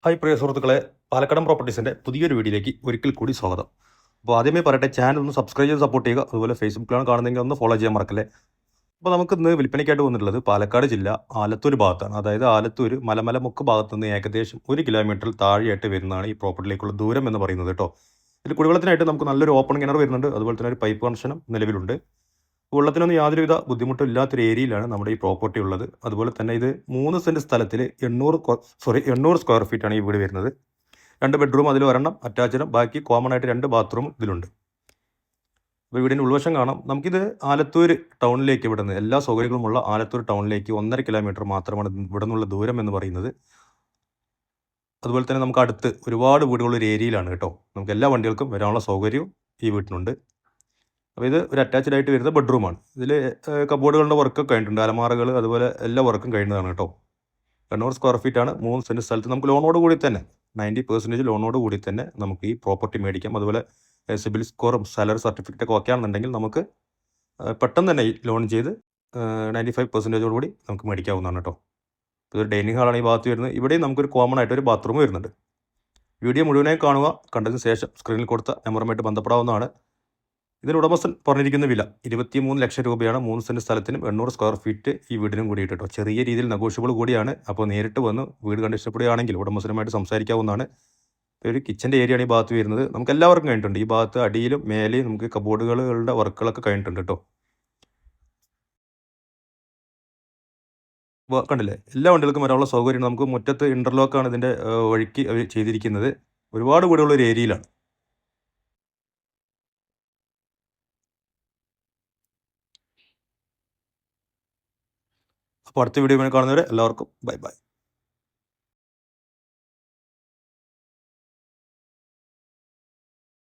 Hi പ്രിയ സുഹൃത്തുക്കളെ, പാലക്കാടൻ പ്രോപ്പർട്ടീസിൻ്റെ പുതിയൊരു വീഡിയോയിലേക്ക് ഒരിക്കൽ കൂടി സ്വാഗതം. അപ്പോൾ ആദ്യമേ പറയട്ടെ, ചാനൽ ഒന്ന് സബ്സ്ക്രൈബ് ചെയ്ത് സപ്പോർട്ട് ചെയ്യുക. അതുപോലെ ഫേസ്ബുക്കിലാണ് കാണുന്നതെങ്കിൽ ഒന്ന് ഫോളോ ചെയ്യാൻ മറക്കല്ലേ. അപ്പോൾ നമുക്ക് ഇന്ന് വിൽപ്പനയ്ക്കായിട്ട് വന്നിട്ടുള്ളത് പാലക്കാട് ജില്ല ആലത്തൂർ ഭാഗത്താണ്. അതായത് ആലത്തൂർ മലമുക്ക് ഭാഗത്ത് നിന്ന് ഏകദേശം 1 കിലോമീറ്റർ താഴെയായിട്ട് വരുന്നതാണ് ഈ പ്രോപ്പർട്ടിയിലേക്കുള്ള ദൂരം എന്ന് പറയുന്നത് കേട്ടോ. ഇതിൽ കുടിവെള്ളത്തിനായിട്ട് നമുക്ക് നല്ലൊരു ഓപ്പൺ കിണർ വരുന്നുണ്ട്. അതുപോലെ തന്നെ ഒരു പൈപ്പ് കണക്ഷനും നിലവിലുണ്ട്. വെള്ളത്തിനൊന്നും യാതൊരുവിധ ബുദ്ധിമുട്ടും ഇല്ലാത്തൊരു ഏരിയയിലാണ് നമ്മുടെ ഈ പ്രോപ്പർട്ടി ഉള്ളത്. അതുപോലെ തന്നെ ഇത് 3 സെൻറ്റ് സ്ഥലത്തിൽ 800 സ്ക്വയർ ഫീറ്റാണ് ഈ വീട് വരുന്നത്. 2 ബെഡ്റൂം, അതിൽ ഒരെണ്ണം അറ്റാച്ച്ഡും ബാക്കി കോമൺ ആയിട്ട് 2 ബാത്റൂം ഇതിലുണ്ട്. അപ്പോൾ വീടിൻ്റെ ഉൾവശം കാണാം. നമുക്കിത് ആലത്തൂർ ടൗണിലേക്ക് വിടുന്നത്, എല്ലാ സൗകര്യങ്ങളുമുള്ള ആലത്തൂർ ടൗണിലേക്ക് 1.5 കിലോമീറ്റർ മാത്രമാണ് ഇവിടെ നിന്നുള്ള ദൂരം എന്ന് പറയുന്നത്. അതുപോലെ തന്നെ നമുക്ക് അടുത്ത് ഒരുപാട് വീടുകളുള്ള ഒരു ഏരിയയിലാണ് കേട്ടോ. നമുക്ക് എല്ലാ വണ്ടികൾക്കും വരാനുള്ള സൗകര്യവും ഈ വീട്ടിനുണ്ട്. അപ്പോൾ ഇത് ഒരു അറ്റാച്ച്ഡ് ആയിട്ട് വരുന്ന ബെഡ്റൂമാണ്. ഇതിൽ കബോർഡുകളുടെ വർക്കൊക്കെ കഴിഞ്ഞിട്ടുണ്ട്, അലമാറകൾ, അതുപോലെ എല്ലാ വർക്കും കഴിഞ്ഞതാണ് കേട്ടോ. 800 സ്ക്വയർ ഫീറ്റാണ്. 3 സെൻറ്റ് സ്ഥലത്ത് നമുക്ക് ലോണോട് കൂടി തന്നെ 90% ലോണോട് കൂടി തന്നെ നമുക്ക് ഈ പ്രോപ്പർട്ടി മേടിക്കാം. അതുപോലെ സിബിൽ സ്കോറും സാലറി സർട്ടിഫിക്കറ്റ് ഒക്കെ ആണെന്നുണ്ടെങ്കിൽ നമുക്ക് പെട്ടെന്ന് തന്നെ ഈ ലോൺ ചെയ്ത് 95% കൂടി നമുക്ക് മേടിക്കാവുന്നതാണ് കേട്ടോ. ഇതൊരു ഡൈനിങ് ഹാളാണ് ഈ ഭാഗത്ത് വരുന്നത്. ഇവിടെയും നമുക്കൊരു കോമൺ ആയിട്ട് ഒരു ബാത്റൂം വരുന്നുണ്ട്. വീഡിയോ മുഴുവനായി കാണുക. കണ്ടതിന് ശേഷം സ്ക്രീനിൽ കൊടുത്ത നമ്പറുമായിട്ട് ബന്ധപ്പെടാവുന്നതാണ്. ഇതിന് ഉടമസ്ഥൻ പറഞ്ഞിരിക്കുന്ന വില 23 ലക്ഷം രൂപയാണ്. 3 സെൻറ്റ് സ്ഥലത്തിനും 800 സ്ക്വയർ ഫീറ്റ് ഈ വീടിനും കൂടിയിട്ട് കേട്ടോ. ചെറിയ രീതിയിൽ നെഗോഷ്യബിൾ കൂടിയാണ്. അപ്പോൾ നേരിട്ട് വന്ന് വീട് കണ്ട് ഇഷ്ടപ്പെടുകയാണെങ്കിൽ ഉടമസ്ഥനുമായിട്ട് സംസാരിക്കാവുന്നതാണ്. ഒരു കിച്ചൻ്റെ ഏരിയയാണ് ഈ ഭാഗത്ത് വരുന്നത്. നമുക്ക് എല്ലാവർക്കും കഴിഞ്ഞിട്ടുണ്ട്. ഈ ഭാഗത്ത് അടിയിലും മേലെയും നമുക്ക് കബോർഡുകളുടെ വർക്കുകളൊക്കെ കഴിഞ്ഞിട്ടുണ്ട് കേട്ടോ. കണ്ടില്ലേ, എല്ലാ വണ്ടികൾക്കും വരാനുള്ള സൗകര്യം. നമുക്ക് മുറ്റത്ത് ഇൻ്റർലോക്കാണ് ഇതിൻ്റെ വഴിക്ക് അവർ ചെയ്തിരിക്കുന്നത്. ഒരുപാട് വീടുള്ള ഒരു ഏരിയയിലാണ്. അപ്പോൾ അടുത്ത വീഡിയോ കാണുന്നവരെ എല്ലാവർക്കും ബൈ ബൈ.